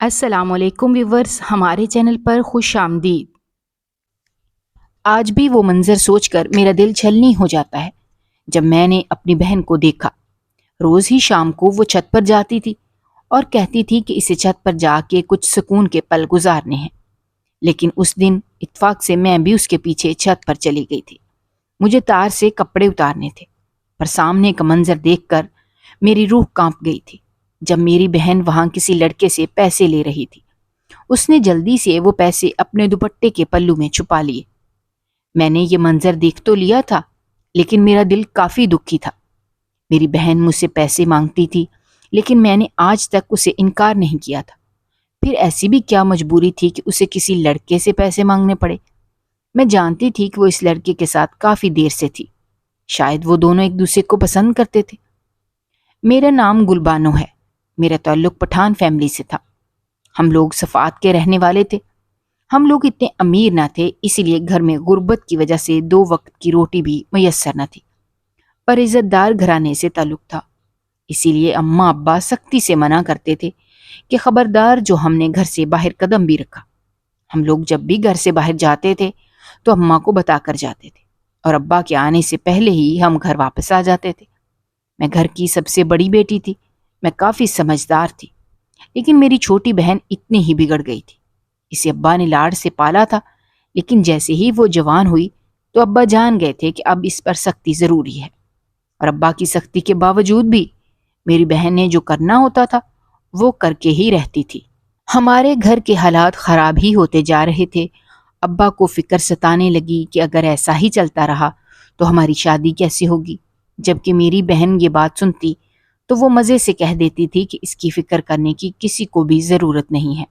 السلام علیکم ویورز، ہمارے چینل پر خوش آمدید۔ آج بھی وہ منظر سوچ کر میرا دل چھلنی ہو جاتا ہے جب میں نے اپنی بہن کو دیکھا۔ روز ہی شام کو وہ چھت پر جاتی تھی اور کہتی تھی کہ اسے چھت پر جا کے کچھ سکون کے پل گزارنے ہیں، لیکن اس دن اتفاق سے میں بھی اس کے پیچھے چھت پر چلی گئی تھی۔ مجھے تار سے کپڑے اتارنے تھے، پر سامنے کا منظر دیکھ کر میری روح کانپ گئی تھی۔ جب میری بہن وہاں کسی لڑکے سے پیسے لے رہی تھی، اس نے جلدی سے وہ پیسے اپنے دوپٹے کے پلو میں چھپا لیے۔ میں نے یہ منظر دیکھ تو لیا تھا، لیکن میرا دل کافی دکھی تھا۔ میری بہن مجھ سے پیسے مانگتی تھی، لیکن میں نے آج تک اسے انکار نہیں کیا تھا۔ پھر ایسی بھی کیا مجبوری تھی کہ اسے کسی لڑکے سے پیسے مانگنے پڑے؟ میں جانتی تھی کہ وہ اس لڑکے کے ساتھ کافی دیر سے تھی، شاید وہ دونوں ایک دوسرے کو پسند کرتے تھے۔ میرا نام گلبانو ہے، میرا تعلق پٹھان فیملی سے تھا۔ ہم لوگ صفات کے رہنے والے تھے۔ ہم لوگ اتنے امیر نہ تھے، اسی لیے گھر میں غربت کی وجہ سے 2 وقت کی روٹی بھی میسر نہ تھی، پر عزت دار گھرانے سے تعلق تھا۔ اسی لیے اماں ابا سختی سے منع کرتے تھے کہ خبردار جو ہم نے گھر سے باہر قدم بھی رکھا۔ ہم لوگ جب بھی گھر سے باہر جاتے تھے تو اماں کو بتا کر جاتے تھے، اور ابا کے آنے سے پہلے ہی ہم گھر واپس آ جاتے تھے۔ میں گھر کی سب سے بڑی بیٹی تھی، میں کافی سمجھدار تھی، لیکن میری چھوٹی بہن اتنی ہی بگڑ گئی تھی۔ اسے ابا نے لاڑ سے پالا تھا، لیکن جیسے ہی وہ جوان ہوئی تو ابا جان گئے تھے کہ اب اس پر سختی ضروری ہے، اور ابا کی سختی کے باوجود بھی میری بہن نے جو کرنا ہوتا تھا وہ کر کے ہی رہتی تھی۔ ہمارے گھر کے حالات خراب ہی ہوتے جا رہے تھے۔ ابا کو فکر ستانے لگی کہ اگر ایسا ہی چلتا رہا تو ہماری شادی کیسے ہوگی، جبکہ میری بہن یہ بات سنتی تو وہ مزے سے کہہ دیتی تھی کہ اس کی فکر کرنے کی کسی کو بھی ضرورت نہیں ہے۔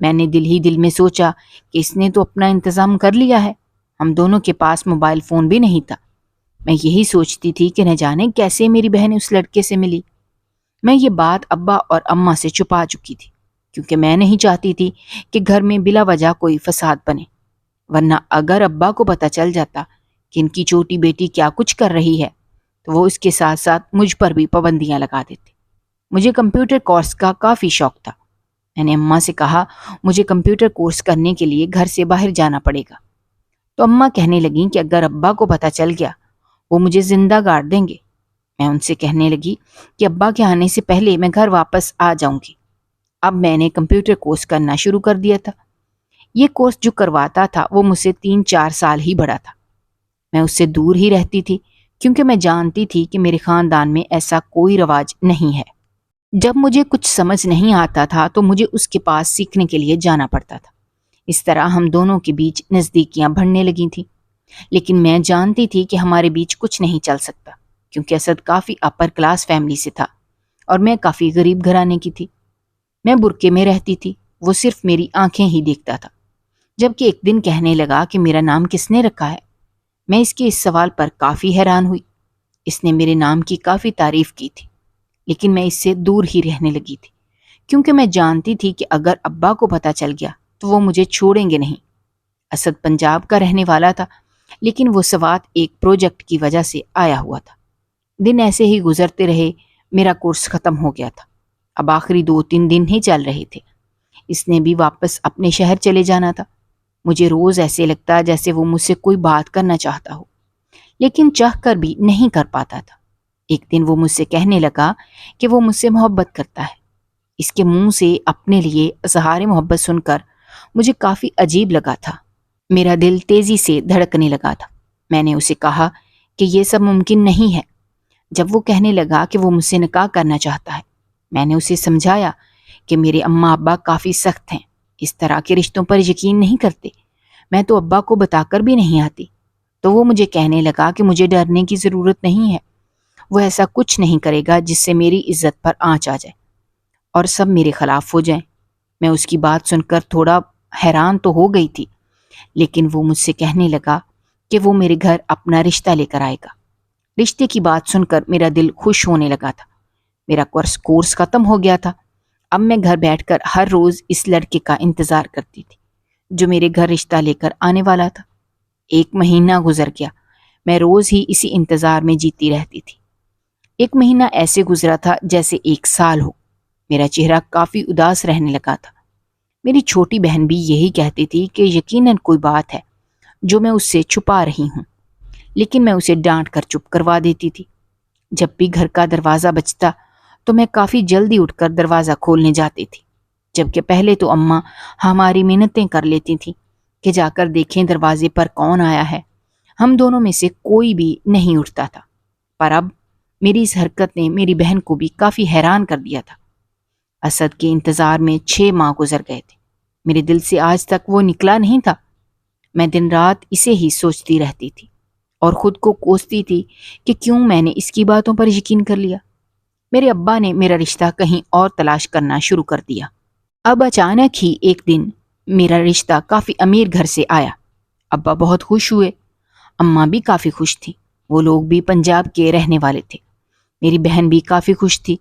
میں نے دل ہی دل میں سوچا کہ اس نے تو اپنا انتظام کر لیا ہے، ہم دونوں کے پاس موبائل فون بھی نہیں تھا۔ میں یہی سوچتی تھی کہ نہ جانے کیسے میری بہن اس لڑکے سے ملی۔ میں یہ بات ابا اور اماں سے چھپا چکی تھی، کیونکہ میں نہیں چاہتی تھی کہ گھر میں بلا وجہ کوئی فساد بنے، ورنہ اگر ابا کو پتہ چل جاتا کہ ان کی چھوٹی بیٹی کیا کچھ کر رہی ہے تو وہ اس کے ساتھ ساتھ مجھ پر بھی پابندیاں لگا دیتے۔ مجھے کمپیوٹر کورس کا کافی شوق تھا۔ میں نے اماں سے کہا مجھے کمپیوٹر کورس کرنے کے لیے گھر سے باہر جانا پڑے گا، تو اماں کہنے لگیں کہ اگر ابا کو پتہ چل گیا وہ مجھے زندہ گاڑ دیں گے۔ میں ان سے کہنے لگی کہ ابا کے آنے سے پہلے میں گھر واپس آ جاؤں گی۔ اب میں نے کمپیوٹر کورس کرنا شروع کر دیا تھا۔ یہ کورس جو کرواتا تھا وہ مجھ سے 3-4 سال ہی بڑا تھا۔ میں اس سے دور ہی رہتی تھی، کیونکہ میں جانتی تھی کہ میرے خاندان میں ایسا کوئی رواج نہیں ہے۔ جب مجھے کچھ سمجھ نہیں آتا تھا تو مجھے اس کے پاس سیکھنے کے لیے جانا پڑتا تھا۔ اس طرح ہم دونوں کے بیچ نزدیکیاں بڑھنے لگی تھیں، لیکن میں جانتی تھی کہ ہمارے بیچ کچھ نہیں چل سکتا، کیونکہ اسد کافی اپر کلاس فیملی سے تھا اور میں کافی غریب گھرانے کی تھی۔ میں برقعے میں رہتی تھی، وہ صرف میری آنکھیں ہی دیکھتا تھا۔ جبکہ ایک دن کہنے لگا کہ میرا نام کس نے رکھا ہے؟ میں اس کے اس سوال پر کافی حیران ہوئی۔ اس نے میرے نام کی کافی تعریف کی تھی، لیکن میں اس سے دور ہی رہنے لگی تھی، کیونکہ میں جانتی تھی کہ اگر ابا کو پتہ چل گیا تو وہ مجھے چھوڑیں گے نہیں۔ اسد پنجاب کا رہنے والا تھا، لیکن وہ سوات ایک پروجیکٹ کی وجہ سے آیا ہوا تھا۔ دن ایسے ہی گزرتے رہے، میرا کورس ختم ہو گیا تھا۔ اب آخری 2-3 دن ہی چل رہے تھے۔ اس نے بھی واپس اپنے شہر چلے جانا تھا۔ مجھے روز ایسے لگتا جیسے وہ مجھ سے کوئی بات کرنا چاہتا ہو، لیکن چاہ کر بھی نہیں کر پاتا تھا۔ ایک دن وہ مجھ سے کہنے لگا کہ وہ مجھ سے محبت کرتا ہے۔ اس کے منہ سے اپنے لیے اظہار محبت سن کر مجھے کافی عجیب لگا تھا۔ میرا دل تیزی سے دھڑکنے لگا تھا۔ میں نے اسے کہا کہ یہ سب ممکن نہیں ہے۔ جب وہ کہنے لگا کہ وہ مجھ سے نکاح کرنا چاہتا ہے، میں نے اسے سمجھایا کہ میرے اماں ابا کافی سخت ہیں، اس طرح کے رشتوں پر یقین نہیں کرتے۔ میں تو ابا کو بتا کر بھی نہیں آتی۔ تو وہ مجھے کہنے لگا کہ مجھے ڈرنے کی ضرورت نہیں ہے، وہ ایسا کچھ نہیں کرے گا جس سے میری عزت پر آنچ آ جائے اور سب میرے خلاف ہو جائیں۔ میں اس کی بات سن کر تھوڑا حیران تو ہو گئی تھی، لیکن وہ مجھ سے کہنے لگا کہ وہ میرے گھر اپنا رشتہ لے کر آئے گا۔ رشتے کی بات سن کر میرا دل خوش ہونے لگا تھا۔ میرا کورس ختم ہو گیا تھا۔ اب میں گھر بیٹھ کر ہر روز اس لڑکے کا انتظار کرتی تھی جو میرے گھر رشتہ لے کر آنے والا تھا۔ 1 مہینہ گزر گیا، میں روز ہی اسی انتظار میں جیتی رہتی تھی۔ 1 مہینہ ایسے گزرا تھا جیسے 1 سال ہو۔ میرا چہرہ کافی اداس رہنے لگا تھا۔ میری چھوٹی بہن بھی یہی کہتی تھی کہ یقیناً کوئی بات ہے جو میں اس سے چھپا رہی ہوں، لیکن میں اسے ڈانٹ کر چپ کروا دیتی تھی۔ جب بھی گھر کا دروازہ بجتا تو میں کافی جلدی اٹھ کر دروازہ کھولنے جاتی تھی، جبکہ پہلے تو اماں ہماری منتیں کر لیتی تھیں کہ جا کر دیکھیں دروازے پر کون آیا ہے۔ ہم دونوں میں سے کوئی بھی نہیں اٹھتا تھا، پر اب میری اس حرکت نے میری بہن کو بھی کافی حیران کر دیا تھا۔ اسد کے انتظار میں 6 ماہ گزر گئے تھے، میرے دل سے آج تک وہ نکلا نہیں تھا۔ میں دن رات اسے ہی سوچتی رہتی تھی اور خود کو کوستی تھی کہ کیوں میں نے اس کی باتوں پر یقین کر لیا۔ میرے ابا نے میرا رشتہ کہیں اور تلاش کرنا شروع کر دیا۔ اب اچانک ہی ایک دن میرا رشتہ کافی امیر گھر سے آیا۔ ابا بہت خوش ہوئے، اماں بھی کافی خوش تھی، وہ لوگ بھی پنجاب کے رہنے والے تھے۔ میری بہن بھی کافی خوش تھی،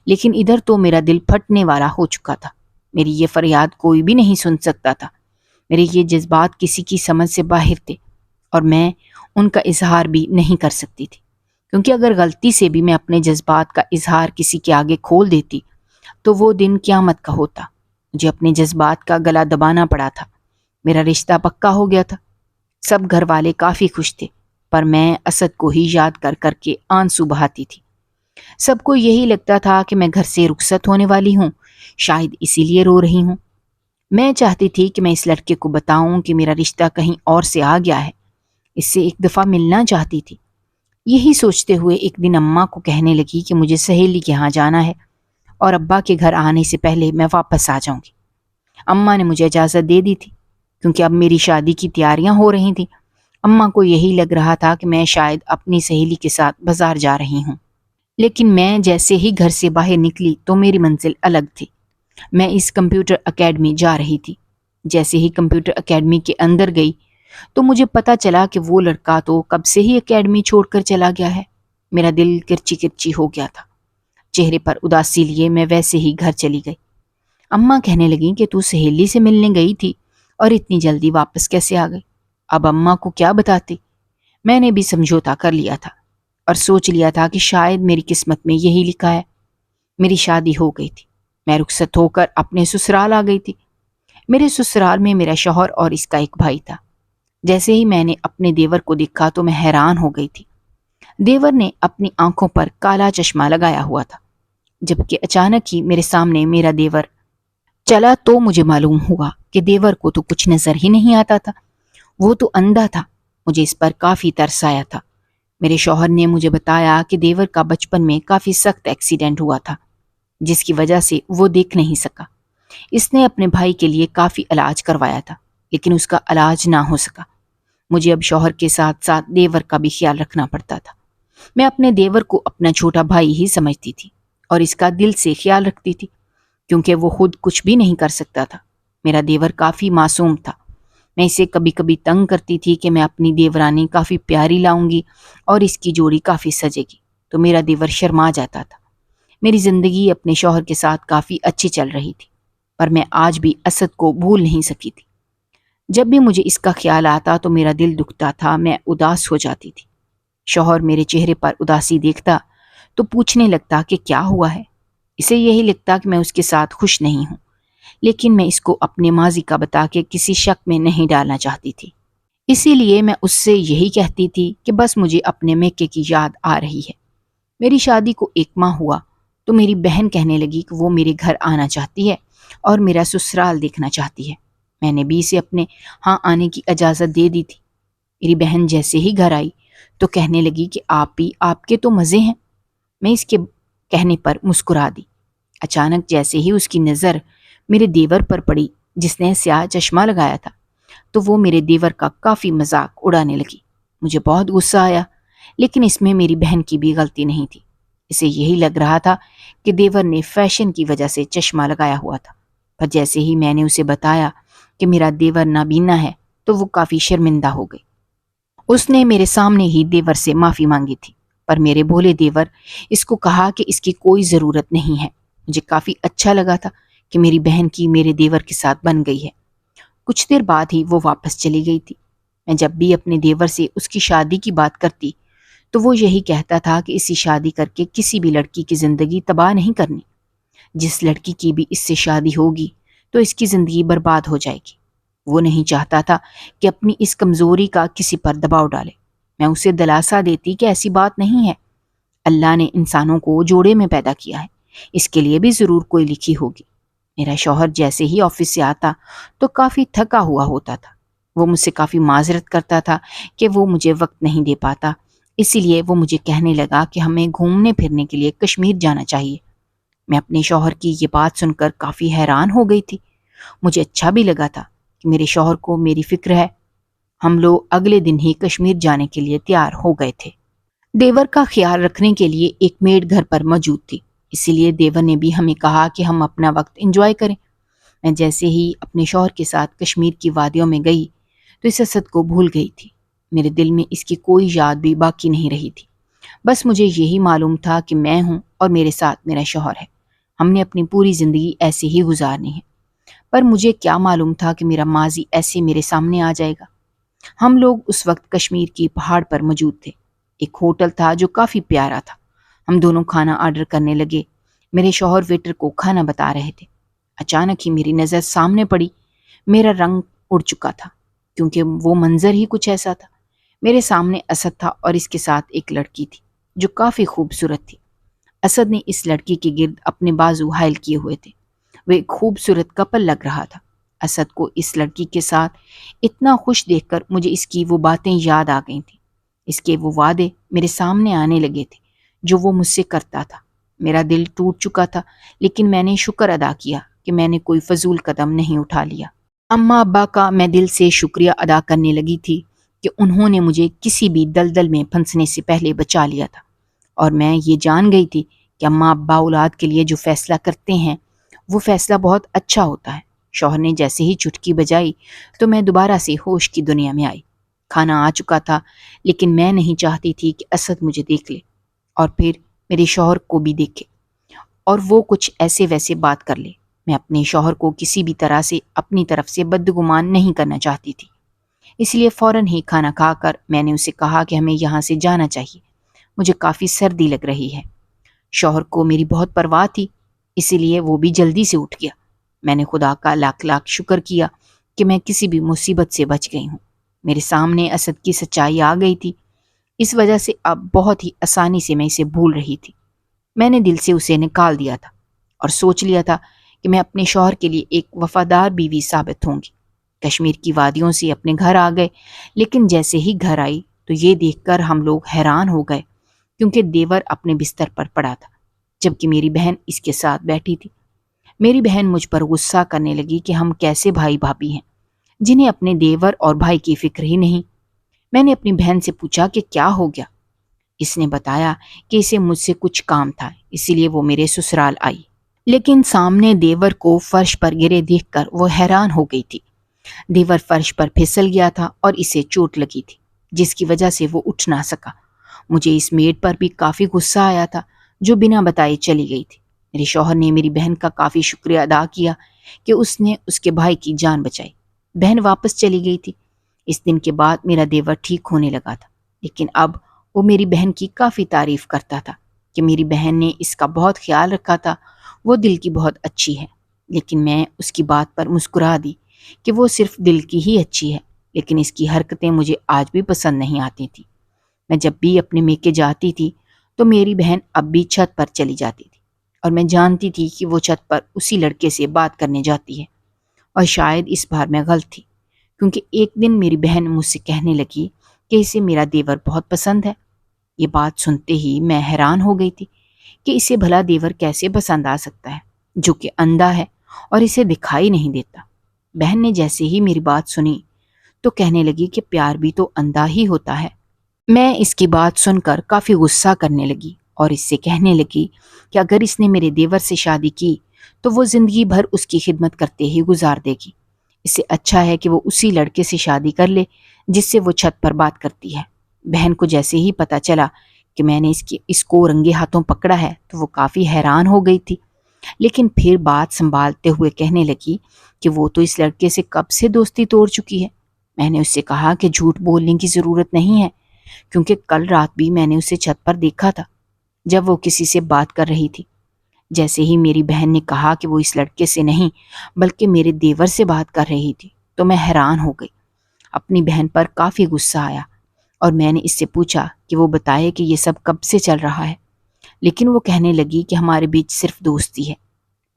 لیکن ادھر تو میرا دل پھٹنے والا ہو چکا تھا۔ میری یہ فریاد کوئی بھی نہیں سن سکتا تھا، میرے یہ جذبات کسی کی سمجھ سے باہر تھے اور میں ان کا اظہار بھی نہیں کر سکتی تھی، کیونکہ اگر غلطی سے بھی میں اپنے جذبات کا اظہار کسی کے آگے کھول دیتی تو وہ دن قیامت کا ہوتا۔ مجھے اپنے جذبات کا گلا دبانا پڑا تھا۔ میرا رشتہ پکا ہو گیا تھا، سب گھر والے کافی خوش تھے، پر میں اسد کو ہی یاد کر کر کے آنسو بہاتی تھی۔ سب کو یہی لگتا تھا کہ میں گھر سے رخصت ہونے والی ہوں، شاید اسی لیے رو رہی ہوں۔ میں چاہتی تھی کہ میں اس لڑکے کو بتاؤں کہ میرا رشتہ کہیں اور سے آ گیا ہے، اس سے ایک دفعہ ملنا چاہتی تھی۔ یہی سوچتے ہوئے ایک دن اماں کو کہنے لگی کہ مجھے سہیلی کے ہاں جانا ہے اور ابا کے گھر آنے سے پہلے میں واپس آ جاؤں گی۔ اماں نے مجھے اجازت دے دی تھی، کیونکہ اب میری شادی کی تیاریاں ہو رہی تھیں۔ اماں کو یہی لگ رہا تھا کہ میں شاید اپنی سہیلی کے ساتھ بازار جا رہی ہوں، لیکن میں جیسے ہی گھر سے باہر نکلی تو میری منزل الگ تھی۔ میں اس کمپیوٹر اکیڈمی جا رہی تھی۔ جیسے ہی کمپیوٹر اکیڈمی کے اندر گئی تو مجھے پتا چلا کہ وہ لڑکا تو کب سے ہی اکیڈمی چھوڑ کر چلا گیا ہے۔ میرا دل کرچی کرچی ہو گیا تھا، چہرے پر اداسی لیے میں ویسے ہی گھر چلی گئی۔ اماں کہنے لگیں کہ تو سہیلی سے ملنے گئی تھی اور اتنی جلدی واپس کیسے آ گئی؟ اب اماں کو کیا بتاتی؟ میں نے بھی سمجھوتا کر لیا تھا اور سوچ لیا تھا کہ شاید میری قسمت میں یہی لکھا ہے۔ میری شادی ہو گئی تھی، میں رخصت ہو کر اپنے سسرال آ گئی تھی۔ میرے سسرال میں میرا شوہر اور اس کا ایک بھائی تھا۔ جیسے ہی میں نے اپنے دیور کو دیکھا تو میں حیران ہو گئی تھی۔ دیور نے اپنی آنکھوں پر کالا چشمہ لگایا ہوا تھا، جبکہ اچانک ہی میرے سامنے میرا دیور چلا تو مجھے معلوم ہوا کہ دیور کو تو کچھ نظر ہی نہیں آتا تھا، وہ تو اندھا تھا۔ مجھے اس پر کافی ترس آیا تھا۔ میرے شوہر نے مجھے بتایا کہ دیور کا بچپن میں کافی سخت ایکسیڈنٹ ہوا تھا، جس کی وجہ سے وہ دیکھ نہیں سکا۔ اس نے اپنے بھائی کے لیے کافی علاج کروایا تھا، لیکن اس کا علاج نہ ہو سکا۔ مجھے اب شوہر کے ساتھ ساتھ دیور کا بھی خیال رکھنا پڑتا تھا۔ میں اپنے دیور کو اپنا چھوٹا بھائی ہی سمجھتی تھی اور اس کا دل سے خیال رکھتی تھی، کیونکہ وہ خود کچھ بھی نہیں کر سکتا تھا۔ میرا دیور کافی معصوم تھا۔ میں اسے کبھی کبھی تنگ کرتی تھی کہ میں اپنی دیورانی کافی پیاری لاؤں گی اور اس کی جوڑی کافی سجے گی، تو میرا دیور شرما جاتا تھا۔ میری زندگی اپنے شوہر کے ساتھ کافی اچھی چل رہی تھی، پر میں آج بھی اسد کو بھول نہیں سکی تھی۔ جب بھی مجھے اس کا خیال آتا تو میرا دل دکھتا تھا، میں اداس ہو جاتی تھی۔ شوہر میرے چہرے پر اداسی دیکھتا تو پوچھنے لگتا کہ کیا ہوا ہے۔ اسے یہی لگتا کہ میں اس کے ساتھ خوش نہیں ہوں، لیکن میں اس کو اپنے ماضی کا بتا کے کسی شک میں نہیں ڈالنا چاہتی تھی۔ اسی لیے میں اس سے یہی کہتی تھی کہ بس مجھے اپنے میکے کی یاد آ رہی ہے۔ میری شادی کو 1 ماہ ہوا تو میری بہن کہنے لگی کہ وہ میرے گھر آنا چاہتی ہے اور میرا سسرال دیکھنا چاہتی ہے۔ میں نے بھی اسے اپنے ہاں آنے کی اجازت دے دی تھی۔ میری بہن جیسے ہی گھر آئی تو کہنے لگی کہ آپ کے تو مزے ہیں۔ میں اس کے کہنے پر مسکرا دی۔ اچانک جیسے ہی اس کی نظر میرے دیور پر پڑی جس نے سیاہ چشمہ لگایا تھا، تو وہ میرے دیور کا کافی مذاق اڑانے لگی۔ مجھے بہت غصہ آیا، لیکن اس میں میری بہن کی بھی غلطی نہیں تھی۔ اسے یہی لگ رہا تھا کہ دیور نے فیشن کی وجہ سے چشمہ لگایا ہوا تھا، پر جیسے ہی میں نے اسے بتایا کہ میرا دیور نابینا ہے تو وہ کافی شرمندہ ہو گئی۔ اس نے میرے سامنے ہی دیور سے معافی مانگی تھی، پر میرے بھولے دیور اس کو کہا کہ اس کی کوئی ضرورت نہیں ہے۔ مجھے کافی اچھا لگا تھا کہ میری بہن کی میرے دیور کے ساتھ بن گئی ہے۔ کچھ دیر بعد ہی وہ واپس چلی گئی تھی۔ میں جب بھی اپنے دیور سے اس کی شادی کی بات کرتی تو وہ یہی کہتا تھا کہ اسی شادی کر کے کسی بھی لڑکی کی زندگی تباہ نہیں کرنی۔ جس لڑکی کی بھی اس سے شادی ہوگی تو اس کی زندگی برباد ہو جائے گی۔ وہ نہیں چاہتا تھا کہ اپنی اس کمزوری کا کسی پر دباؤ ڈالے۔ میں اسے دلاسا دیتی کہ ایسی بات نہیں ہے، اللہ نے انسانوں کو جوڑے میں پیدا کیا ہے، اس کے لیے بھی ضرور کوئی لکھی ہوگی۔ میرا شوہر جیسے ہی آفس سے آتا تو کافی تھکا ہوا ہوتا تھا۔ وہ مجھ سے کافی معذرت کرتا تھا کہ وہ مجھے وقت نہیں دے پاتا، اسی لیے وہ مجھے کہنے لگا کہ ہمیں گھومنے پھرنے کے لیے کشمیر جانا چاہیے۔ میں اپنے شوہر کی یہ بات سن کر کافی حیران ہو گئی تھی۔ مجھے اچھا بھی لگا تھا کہ میرے شوہر کو میری فکر ہے۔ ہم لوگ اگلے دن ہی کشمیر جانے کے لیے تیار ہو گئے تھے۔ دیور کا خیال رکھنے کے لیے ایک میڈ گھر پر موجود تھی، اسی لیے دیور نے بھی ہمیں کہا کہ ہم اپنا وقت انجوائے کریں۔ میں جیسے ہی اپنے شوہر کے ساتھ کشمیر کی وادیوں میں گئی تو اس اسد کو بھول گئی تھی۔ میرے دل میں اس کی کوئی یاد بھی باقی نہیں رہی تھی۔ بس مجھے یہی معلوم تھا کہ میں ہوں اور میرے ساتھ میرا شوہر ہے، ہم نے اپنی پوری زندگی ایسے ہی گزارنی ہے۔ پر مجھے کیا معلوم تھا کہ میرا ماضی ایسے میرے سامنے آ جائے گا۔ ہم لوگ اس وقت کشمیر کی پہاڑ پر موجود تھے۔ ایک ہوٹل تھا جو کافی پیارا تھا۔ ہم دونوں کھانا آرڈر کرنے لگے۔ میرے شوہر ویٹر کو کھانا بتا رہے تھے۔ اچانک ہی میری نظر سامنے پڑی۔ میرا رنگ اڑ چکا تھا کیونکہ وہ منظر ہی کچھ ایسا تھا۔ میرے سامنے اسد تھا اور اس کے ساتھ ایک لڑکی تھی جو کافی خوبصورت تھی۔ اسد نے اس لڑکی کے گرد اپنے بازو حائل کیے ہوئے تھے۔ وہ ایک خوبصورت کپل لگ رہا تھا۔ اسد کو اس لڑکی کے ساتھ اتنا خوش دیکھ کر مجھے اس کی وہ باتیں یاد آ گئی تھیں۔ اس کے وہ وعدے میرے سامنے آنے لگے تھے جو وہ مجھ سے کرتا تھا۔ میرا دل ٹوٹ چکا تھا، لیکن میں نے شکر ادا کیا کہ میں نے کوئی فضول قدم نہیں اٹھا لیا۔ اماں ابا کا میں دل سے شکریہ ادا کرنے لگی تھی کہ انہوں نے مجھے کسی بھی دلدل میں پھنسنے سے پہلے بچا لیا تھا، اور میں یہ جان گئی تھی کہ اماں ابا اولاد کے لیے جو فیصلہ کرتے ہیں وہ فیصلہ بہت اچھا ہوتا ہے۔ شوہر نے جیسے ہی چٹکی بجائی تو میں دوبارہ سے ہوش کی دنیا میں آئی۔ کھانا آ چکا تھا، لیکن میں نہیں چاہتی تھی کہ اسد مجھے دیکھ لے اور پھر میرے شوہر کو بھی دیکھے اور وہ کچھ ایسے ویسے بات کر لے۔ میں اپنے شوہر کو کسی بھی طرح سے اپنی طرف سے بدگمان نہیں کرنا چاہتی تھی، اس لیے فوراً ہی کھانا کھا کر میں نے اسے کہا کہ ہمیں یہاں سے جانا چاہیے، مجھے کافی سردی لگ رہی ہے۔ شوہر کو میری بہت پرواہ تھی، اسی لیے وہ بھی جلدی سے اٹھ گیا۔ میں نے خدا کا لاکھ لاکھ شکر کیا کہ میں کسی بھی مصیبت سے بچ گئی ہوں۔ میرے سامنے اسد کی سچائی آ گئی تھی، اس وجہ سے اب بہت ہی آسانی سے میں اسے بھول رہی تھی۔ میں نے دل سے اسے نکال دیا تھا اور سوچ لیا تھا کہ میں اپنے شوہر کے لیے ایک وفادار بیوی ثابت ہوں گی۔ کشمیر کی وادیوں سے اپنے گھر آ گئے، لیکن جیسے ہی گھر آئی تو یہ دیکھ کر ہم لوگ حیران ہو گئے کیونکہ دیور اپنے بستر پر پڑا تھا جبکہ میری بہن اس کے ساتھ بیٹھی تھی۔ میری بہن مجھ پر غصہ کرنے لگی کہ ہم کیسے بھائی بھابھی ہیں جنہیں اپنے دیور اور بھائی کی فکر ہی نہیں۔ میں نے اپنی بہن سے پوچھا کہ کیا ہو گیا۔ اس نے بتایا کہ اسے مجھ سے کچھ کام تھا، اسی لیے وہ میرے سسرال آئی، لیکن سامنے دیور کو فرش پر گرے دیکھ کر وہ حیران ہو گئی تھی۔ دیور فرش پر پھسل گیا تھا اور اسے چوٹ لگی تھی جس کی وجہ سے وہ اٹھ نہ سکا۔ مجھے اس میڈ پر بھی کافی غصہ آیا تھا جو بنا بتائے چلی گئی تھی۔ میرے شوہر نے میری بہن کا کافی شکریہ ادا کیا کہ اس نے اس کے بھائی کی جان بچائی۔ بہن واپس چلی گئی تھی۔ اس دن کے بعد میرا دیور ٹھیک ہونے لگا تھا، لیکن اب وہ میری بہن کی کافی تعریف کرتا تھا کہ میری بہن نے اس کا بہت خیال رکھا تھا، وہ دل کی بہت اچھی ہے۔ لیکن میں اس کی بات پر مسکرا دی کہ وہ صرف دل کی ہی اچھی ہے، لیکن اس کی حرکتیں مجھے آج بھی پسند نہیں آتی تھی۔ میں جب بھی اپنے میکے جاتی تھی تو میری بہن اب بھی چھت پر چلی جاتی تھی اور میں جانتی تھی کہ وہ چھت پر اسی لڑکے سے بات کرنے جاتی ہے، اور شاید اس بار میں غلط تھی کیونکہ ایک دن میری بہن مجھ سے کہنے لگی کہ اسے میرا دیور بہت پسند ہے۔ یہ بات سنتے ہی میں حیران ہو گئی تھی کہ اسے بھلا دیور کیسے پسند آ سکتا ہے جو کہ اندھا ہے اور اسے دکھائی نہیں دیتا۔ بہن نے جیسے ہی میری بات سنی تو کہنے لگی کہ پیار بھی تو اندھا ہی ہوتا ہے۔ میں اس کی بات سن کر کافی غصہ کرنے لگی اور اس سے کہنے لگی کہ اگر اس نے میرے دیور سے شادی کی تو وہ زندگی بھر اس کی خدمت کرتے ہی گزار دے گی۔ اس سے اچھا ہے کہ وہ اسی لڑکے سے شادی کر لے جس سے وہ چھت پر بات کرتی ہے۔ بہن کو جیسے ہی پتا چلا کہ میں نے اس کو رنگے ہاتھوں پکڑا ہے تو وہ کافی حیران ہو گئی تھی، لیکن پھر بات سنبھالتے ہوئے کہنے لگی کہ وہ تو اس لڑکے سے کب سے دوستی توڑ چکی ہے۔ میں نے اس سے کہا کہ جھوٹ بولنے کی ضرورت نہیں ہے کیونکہ کل رات بھی میں نے اسے چھت پر دیکھا تھا جب وہ کسی سے بات کر رہی تھی۔ جیسے ہی میری بہن نے کہا کہ وہ اس لڑکے سے نہیں بلکہ میرے دیور سے بات کر رہی تھی تو میں حیران ہو گئی۔ اپنی بہن پر کافی غصہ آیا اور میں نے اس سے پوچھا کہ وہ بتائے کہ یہ سب کب سے چل رہا ہے، لیکن وہ کہنے لگی کہ ہمارے بیچ صرف دوستی ہے،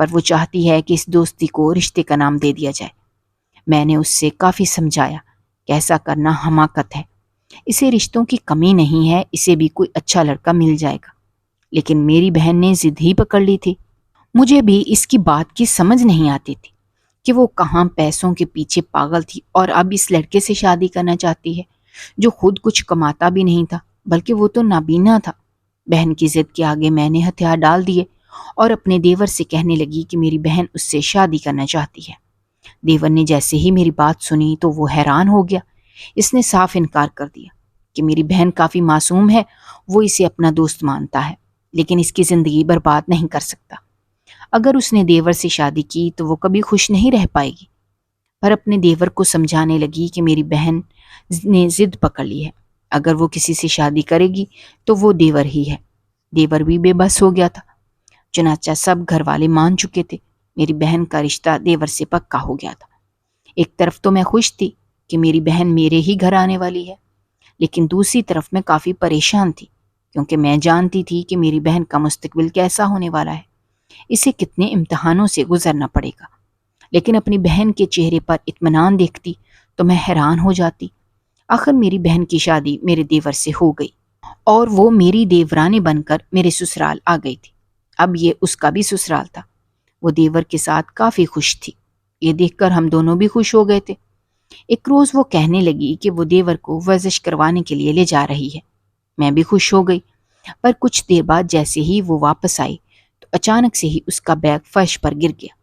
پر وہ چاہتی ہے کہ اس دوستی کو رشتے کا نام دے دیا جائے۔ میں نے اس سے کافی سمجھایا کہ ایسا کرنا حماقت ہے، اسے رشتوں کی کمی نہیں ہے، اسے بھی کوئی اچھا لڑکا مل جائے گا، لیکن میری بہن نے ضد ہی پکڑ لی تھی۔ مجھے بھی اس کی بات کی سمجھ نہیں آتی تھی کہ وہ کہاں پیسوں کے پیچھے پاگل تھی اور اب اس لڑکے سے شادی کرنا چاہتی ہے جو خود کچھ کماتا بھی نہیں تھا، بلکہ وہ تو نابینا تھا۔ بہن کی ضد کے آگے میں نے ہتھیار ڈال دیے اور اپنے دیور سے کہنے لگی کہ میری بہن اس سے شادی کرنا چاہتی ہے۔ دیور نے جیسے ہی میری بات سنی تو وہ حیران ہو گیا۔ اس نے صاف انکار کر دیا کہ میری بہن کافی معصوم ہے، وہ اسے اپنا دوست مانتا ہے لیکن اس کی زندگی برباد نہیں کر سکتا۔ اگر اس نے دیور سے شادی کی تو وہ کبھی خوش نہیں رہ پائے گی۔ پر اپنے دیور کو سمجھانے لگی کہ میری بہن نے ضد پکڑ لی ہے، اگر وہ کسی سے شادی کرے گی تو وہ دیور ہی ہے۔ دیور بھی بے بس ہو گیا تھا۔ چنانچہ سب گھر والے مان چکے تھے، میری بہن کا رشتہ دیور سے پکا ہو گیا تھا۔ ایک طرف تو میں خوش تھی کہ میری بہن میرے ہی گھر آنے والی ہے، لیکن دوسری طرف میں کافی پریشان تھی کیونکہ میں جانتی تھی کہ میری بہن کا مستقبل کیسا ہونے والا ہے، اسے کتنے امتحانوں سے گزرنا پڑے گا۔ لیکن اپنی بہن کے چہرے پر اطمینان دیکھتی تو میں حیران ہو جاتی۔ آخر میری بہن کی شادی میرے دیور سے ہو گئی اور وہ میری دیورانی بن کر میرے سسرال آ گئی تھی۔ اب یہ اس کا بھی سسرال تھا۔ وہ دیور کے ساتھ کافی خوش تھی، یہ دیکھ کر ہم دونوں بھی خوش ہو گئے تھے۔ ایک روز وہ کہنے لگی کہ وہ دیور کو ورزش کروانے کے لیے لے جا رہی ہے۔ میں بھی خوش ہو گئی، پر کچھ دیر بعد جیسے ہی وہ واپس آئی تو اچانک سے ہی اس کا بیگ فرش پر گر گیا،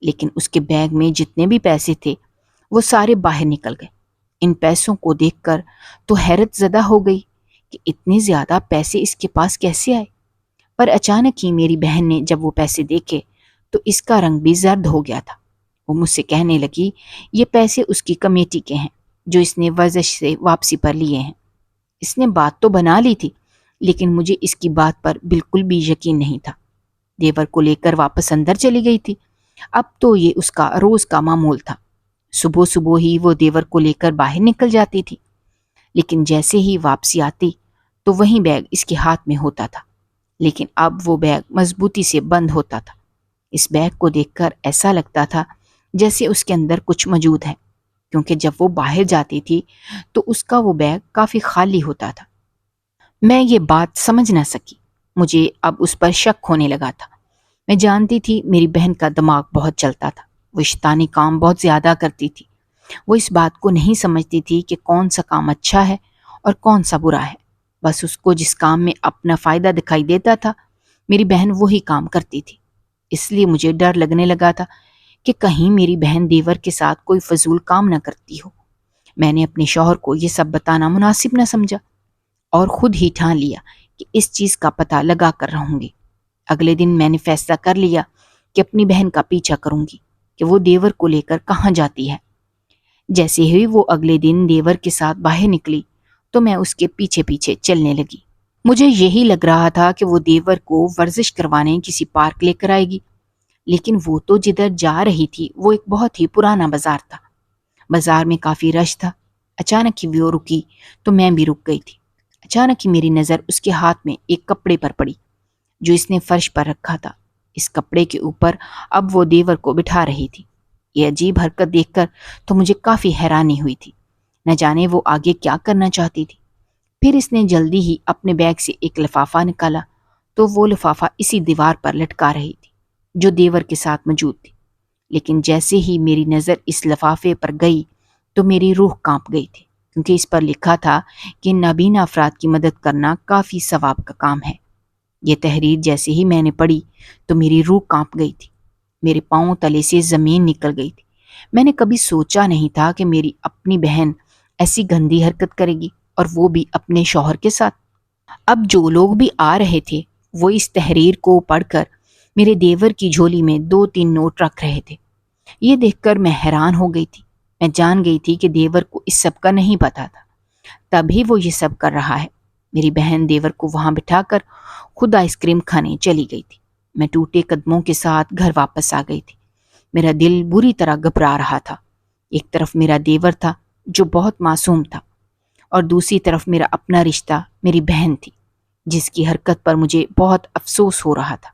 لیکن اس کے بیگ میں جتنے بھی پیسے تھے وہ سارے باہر نکل گئے۔ ان پیسوں کو دیکھ کر تو حیرت زدہ ہو گئی کہ اتنے زیادہ پیسے اس کے پاس کیسے آئے۔ پر اچانک ہی میری بہن نے جب وہ پیسے دیکھے تو اس کا رنگ بھی زرد ہو گیا تھا۔ وہ مجھ سے کہنے لگی یہ پیسے اس کی کمیٹی کے ہیں جو اس نے ورزش سے واپسی پر لیے ہیں۔ اس نے بات تو بنا لی تھی لیکن مجھے اس کی بات پر بالکل بھی یقین نہیں تھا۔ دیور کو لے کر واپس اندر چلی گئی تھی۔ اب تو یہ اس کا روز کا معمول تھا۔ صبح صبح ہی وہ دیور کو لے کر باہر نکل جاتی تھی، لیکن جیسے ہی واپسی آتی تو وہی بیگ اس کے ہاتھ میں ہوتا تھا، لیکن اب وہ بیگ مضبوطی سے بند ہوتا تھا۔ اس بیگ کو دیکھ کر ایسا لگتا تھا جیسے اس کے اندر کچھ موجود ہے، کیونکہ جب وہ باہر جاتی تھی تو اس کا وہ بیگ کافی خالی ہوتا تھا۔ میں یہ بات سمجھ نہ سکی، مجھے اب اس پر شک ہونے لگا تھا۔ میں جانتی تھی میری بہن کا دماغ بہت چلتا تھا، وہ شیطانی کام بہت زیادہ کرتی تھی۔ وہ اس بات کو نہیں سمجھتی تھی کہ کون سا کام اچھا ہے اور کون سا برا ہے، بس اس کو جس کام میں اپنا فائدہ دکھائی دیتا تھا میری بہن وہی کام کرتی تھی۔ اس لیے مجھے ڈر لگنے لگا تھا کہ کہیں میری بہن دیور کے ساتھ کوئی فضول کام نہ کرتی ہو۔ میں نے اپنے شوہر کو یہ سب بتانا مناسب نہ سمجھا اور خود ہی ٹھان لیا کہ اس چیز کا پتہ لگا کر رہوں گی۔ اگلے دن میں نے فیصلہ کر لیا کہ اپنی بہن کا پیچھا کروں گی کہ وہ دیور کو لے کر کہاں جاتی ہے۔ جیسے ہی وہ اگلے دن دیور کے ساتھ باہر نکلی تو میں اس کے پیچھے پیچھے چلنے لگی۔ مجھے یہی لگ رہا تھا کہ وہ دیور کو ورزش کروانے کسی پارک لے کر آئے گی، لیکن وہ تو جدھر جا رہی تھی وہ ایک بہت ہی پرانا بازار تھا۔ بازار میں کافی رش تھا۔ اچانک ہی وہ رکی تو میں بھی رک گئی تھی۔ اچانک ہی میری نظر اس کے ہاتھ میں ایک کپڑے پر پڑی جو اس نے فرش پر رکھا تھا۔ اس کپڑے کے اوپر اب وہ دیور کو بٹھا رہی تھی۔ یہ عجیب حرکت دیکھ کر تو مجھے کافی حیرانی ہوئی تھی، نہ جانے وہ آگے کیا کرنا چاہتی تھی۔ پھر اس نے جلدی ہی اپنے بیگ سے ایک لفافہ نکالا تو وہ لفافہ اسی دیوار پر لٹکا رہی تھی جو دیور کے ساتھ موجود تھی، لیکن جیسے ہی میری نظر اس لفافے پر گئی تو میری روح کانپ گئی تھی، کیونکہ اس پر لکھا تھا کہ نابینا افراد کی مدد کرنا کافی ثواب کا کام ہے۔ یہ تحریر جیسے ہی میں نے پڑھی تو میری روح کانپ گئی تھی، میرے پاؤں تلے سے زمین نکل گئی تھی۔ میں نے کبھی سوچا نہیں تھا کہ میری اپنی بہن ایسی گندی حرکت کرے گی، اور وہ بھی اپنے شوہر کے ساتھ۔ اب جو لوگ بھی آ رہے تھے وہ اس تحریر کو پڑھ کر میرے دیور کی جھولی میں 2-3 نوٹ رکھ رہے تھے۔ یہ دیکھ کر میں حیران ہو گئی تھی۔ میں جان گئی تھی کہ دیور کو اس سب کا نہیں پتا تھا، تبھی وہ یہ سب کر رہا ہے۔ میری بہن دیور کو وہاں بٹھا کر خود آئس کریم کھانے چلی گئی تھی۔ میں ٹوٹے قدموں کے ساتھ گھر واپس آ گئی تھی۔ میرا دل بری طرح گھبرا رہا تھا۔ ایک طرف میرا دیور تھا جو بہت معصوم تھا، اور دوسری طرف میرا اپنا رشتہ میری بہن تھی جس کی حرکت پر مجھے بہت افسوس ہو رہا تھا۔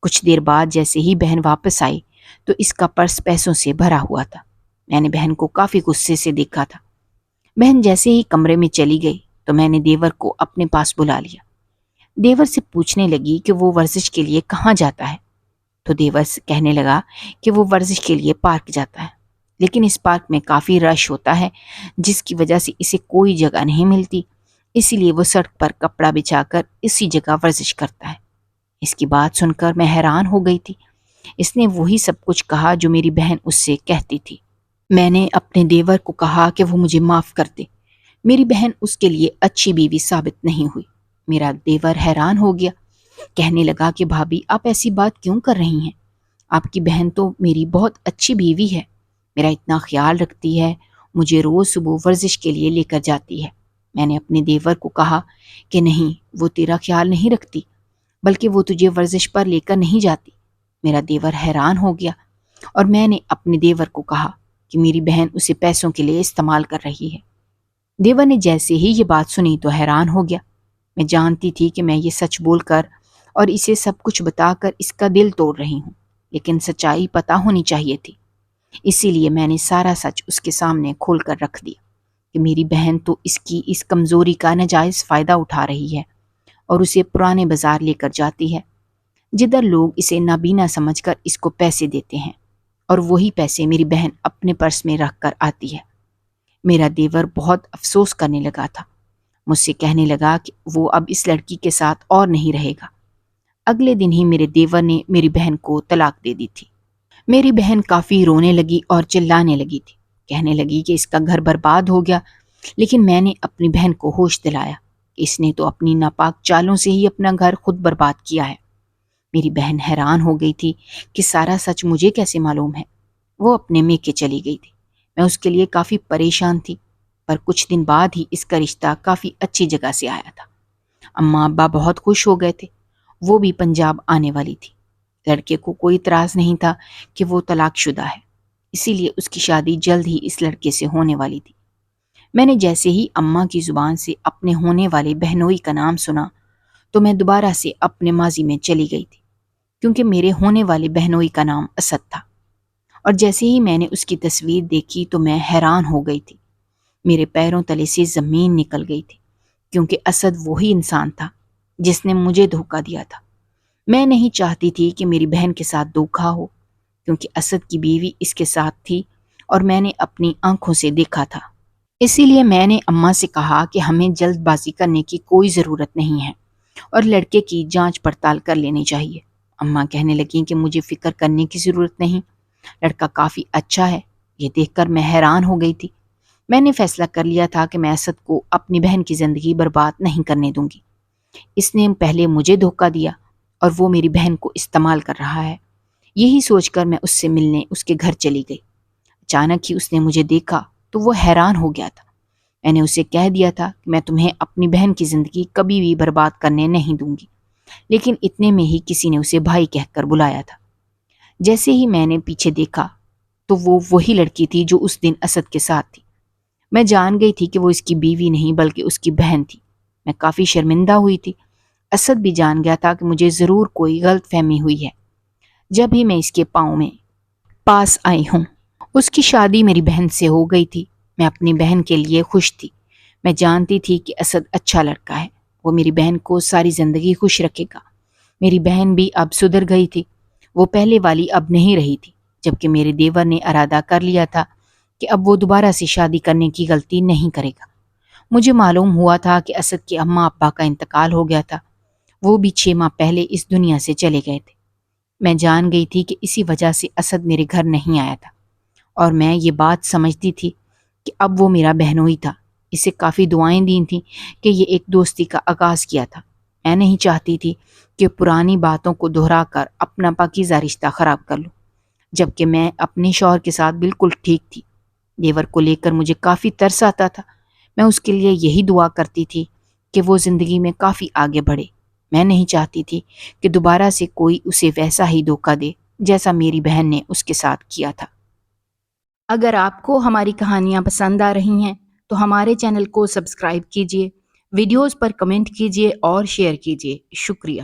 کچھ دیر بعد جیسے ہی بہن واپس آئی تو اس کا پرس پیسوں سے بھرا ہوا تھا۔ میں نے بہن کو کافی غصے سے دیکھا تھا۔ بہن جیسے ہی کمرے میں چلی گئی تو میں نے دیور کو اپنے پاس بلا لیا۔ دیور سے پوچھنے لگی کہ وہ ورزش کے لیے کہاں جاتا ہے، تو دیور کہنے لگا کہ وہ ورزش کے لیے پارک جاتا ہے، لیکن اس پارک میں کافی رش ہوتا ہے جس کی وجہ سے اسے کوئی جگہ نہیں ملتی، اسی لیے وہ سڑک پر کپڑا بچھا کر اسی جگہ ورزش کرتا ہے۔ اس کی بات سن کر میں حیران ہو گئی تھی۔ اس نے وہی سب کچھ کہا جو میری بہن اس سے کہتی تھی۔ میں نے اپنے دیور کو کہا کہ وہ مجھے معاف کر دے۔ میری بہن اس کے لیے اچھی بیوی ثابت نہیں ہوئی۔ میرا دیور حیران ہو گیا، کہنے لگا کہ بھابھی آپ ایسی بات کیوں کر رہی ہیں؟ آپ کی بہن تو میری بہت اچھی بیوی ہے، میرا اتنا خیال رکھتی ہے، مجھے روز صبح ورزش کے لیے لے کر جاتی ہے۔ میں نے اپنے دیور کو کہا کہ نہیں، وہ تیرا خیال نہیں رکھتی، بلکہ وہ تجھے ورزش پر لے کر نہیں جاتی۔ میرا دیور حیران ہو گیا، اور میں نے اپنے دیور کو کہا کہ میری بہن اسے پیسوں کے لیے استعمال کر رہی ہے۔ دیور نے جیسے ہی یہ بات سنی تو حیران ہو گیا۔ میں جانتی تھی کہ میں یہ سچ بول کر اور اسے سب کچھ بتا کر اس کا دل توڑ رہی ہوں، لیکن سچائی پتہ ہونی چاہیے تھی۔ اسی لیے میں نے سارا سچ اس کے سامنے کھول کر رکھ دیا کہ میری بہن تو اس کی اس کمزوری کا ناجائز فائدہ اٹھا رہی ہے اور اسے پرانے بازار لے کر جاتی ہے، جدھر لوگ اسے نابینا سمجھ کر اس کو پیسے دیتے ہیں، اور وہی پیسے میری بہن اپنے پرس میں رکھ کر آتی ہے۔ میرا دیور بہت افسوس کرنے لگا تھا، مجھ سے کہنے لگا کہ وہ اب اس لڑکی کے ساتھ اور نہیں رہے گا۔ اگلے دن ہی میرے دیور نے میری بہن کو طلاق دے دی تھی۔ میری بہن کافی رونے لگی اور چلانے لگی تھی، کہنے لگی کہ اس کا گھر برباد ہو گیا، لیکن میں نے اپنی بہن کو ہوش دلایا کہ اس نے تو اپنی ناپاک چالوں سے ہی اپنا گھر خود برباد کیا ہے۔ میری بہن حیران ہو گئی تھی کہ سارا سچ مجھے کیسے معلوم ہے۔ وہ اپنے میکے چلی گئی تھی۔ میں اس کے لیے کافی پریشان تھی، پر کچھ دن بعد ہی اس کا رشتہ کافی اچھی جگہ سے آیا تھا۔ اماں ابا بہت خوش ہو گئے تھے، وہ بھی پنجاب آنے والی تھی۔ لڑکے کو کوئی اعتراض نہیں تھا کہ وہ طلاق شدہ ہے، اسی لیے اس کی شادی جلد ہی اس لڑکے سے ہونے والی تھی۔ میں نے جیسے ہی اماں کی زبان سے اپنے ہونے والے بہنوئی کا نام سنا تو میں دوبارہ سے اپنے ماضی میں چلی گئی تھی، کیونکہ میرے ہونے والے بہنوئی کا نام اسد تھا، اور جیسے ہی میں نے اس کی تصویر دیکھی تو میں حیران ہو گئی تھی۔ میرے پیروں تلے سے زمین نکل گئی تھی، کیونکہ اسد وہی انسان تھا جس نے مجھے دھوکہ دیا تھا۔ میں نہیں چاہتی تھی کہ میری بہن کے ساتھ دھوکہ ہو، کیونکہ اسد کی بیوی اس کے ساتھ تھی اور میں نے اپنی آنکھوں سے دیکھا تھا۔ اسی لیے میں نے اماں سے کہا کہ ہمیں جلد بازی کرنے کی کوئی ضرورت نہیں ہے اور لڑکے کی جانچ پڑتال کر لینی چاہیے۔ اماں کہنے لگیں کہ مجھے فکر کرنے کی ضرورت نہیں، لڑکا کافی اچھا ہے۔ یہ دیکھ کر میں حیران ہو گئی تھی۔ میں نے فیصلہ کر لیا تھا کہ میں اسد کو اپنی بہن کی زندگی برباد نہیں کرنے دوں گی۔ اس نے پہلے مجھے دھوکہ دیا اور وہ میری بہن کو استعمال کر رہا ہے۔ یہی سوچ کر میں اس سے ملنے اس کے گھر چلی گئی۔ اچانک ہی اس نے مجھے دیکھا تو وہ حیران ہو گیا تھا۔ میں نے اسے کہہ دیا تھا کہ میں تمہیں اپنی بہن کی زندگی کبھی بھی برباد کرنے نہیں دوں گی، لیکن اتنے میں ہی کسی نے اسے بھائی کہہ کر بلایا تھا۔ جیسے ہی میں نے پیچھے دیکھا تو وہ وہی لڑکی تھی جو اس دن اسد کے ساتھ تھی۔ میں جان گئی تھی کہ وہ اس کی بیوی نہیں بلکہ اس کی بہن تھی۔ میں کافی شرمندہ ہوئی تھی۔ اسد بھی جان گیا تھا کہ مجھے ضرور کوئی غلط فہمی ہوئی ہے جب ہی میں اس کے پاؤں میں پاس آئی ہوں۔ اس کی شادی میری بہن سے ہو گئی تھی۔ میں اپنی بہن کے لیے خوش تھی۔ میں جانتی تھی کہ اسد اچھا لڑکا ہے، وہ میری بہن کو ساری زندگی خوش رکھے گا۔ میری بہن بھی اب سدھر گئی تھی، وہ پہلے والی اب نہیں رہی تھی، جبکہ میرے دیور نے ارادہ کر لیا تھا کہ اب وہ دوبارہ سے شادی کرنے کی غلطی نہیں کرے گا۔ مجھے معلوم ہوا تھا کہ اسد کے اماں ابا کا انتقال ہو گیا تھا، وہ بھی 6 ماہ پہلے اس دنیا سے چلے گئے تھے۔ میں جان گئی تھی کہ اسی وجہ سے اسد میرے گھر نہیں آیا تھا، اور میں یہ بات سمجھتی تھی کہ اب وہ میرا بہنوئی تھا۔ اسے کافی دعائیں دی تھیں کہ یہ ایک دوستی کا آغاز کیا تھا۔ میں نہیں چاہتی تھی کہ پرانی باتوں کو دہرا کر اپنا پاکیزہ رشتہ خراب کر لوں، جبکہ میں اپنے شوہر کے ساتھ بالکل ٹھیک تھی۔ دیور کو لے کر مجھے کافی ترس آتا تھا۔ میں اس کے لیے یہی دعا کرتی تھی کہ وہ زندگی میں کافی آگے بڑھے۔ میں نہیں چاہتی تھی کہ دوبارہ سے کوئی اسے ویسا ہی دھوکہ دے جیسا میری بہن نے اس کے ساتھ کیا تھا۔ اگر آپ کو ہماری کہانیاں پسند آ رہی ہیں تو ہمارے چینل کو سبسکرائب کیجیے، ویڈیوز پر کمنٹ کیجیے اور شیئر کیجیے۔ شکریہ۔